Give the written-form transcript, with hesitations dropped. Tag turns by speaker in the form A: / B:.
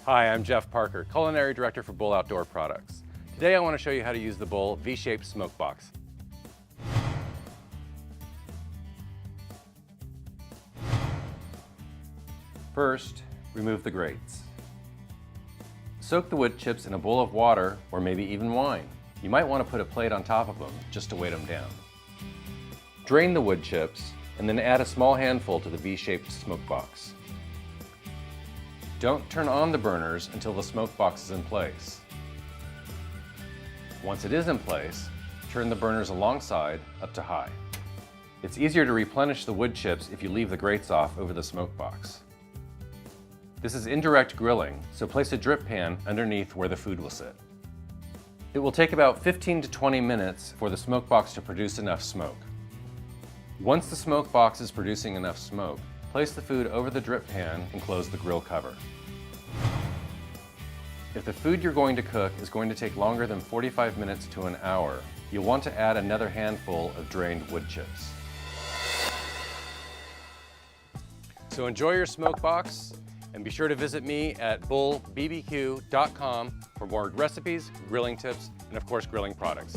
A: Hi, I'm Jeff Parker, Culinary Director for BULL Outdoor Products. Today I want to show you how to use the BULL V-shaped smoke box. First, remove the grates. Soak the wood chips in a bowl of water or maybe even wine. You might want to put a plate on top of them just to weight them down. Drain the wood chips and then add a small handful to the V-shaped smoke box. Don't turn on the burners until the smoke box is in place. Once it is in place, turn the burners alongside up to high. It's easier to replenish the wood chips if you leave the grates off over the smoke box. This is indirect grilling, so place a drip pan underneath where the food will sit. It will take about 15 to 20 minutes for the smoke box to produce enough smoke. Once the smoke box is producing enough smoke, place the food over the drip pan and close the grill cover. If the food you're going to cook is going to take longer than 45 minutes to an hour, you'll want to add another handful of drained wood chips. So enjoy your smoke box, and be sure to visit me at bullbbq.com for more recipes, grilling tips, and of course grilling products.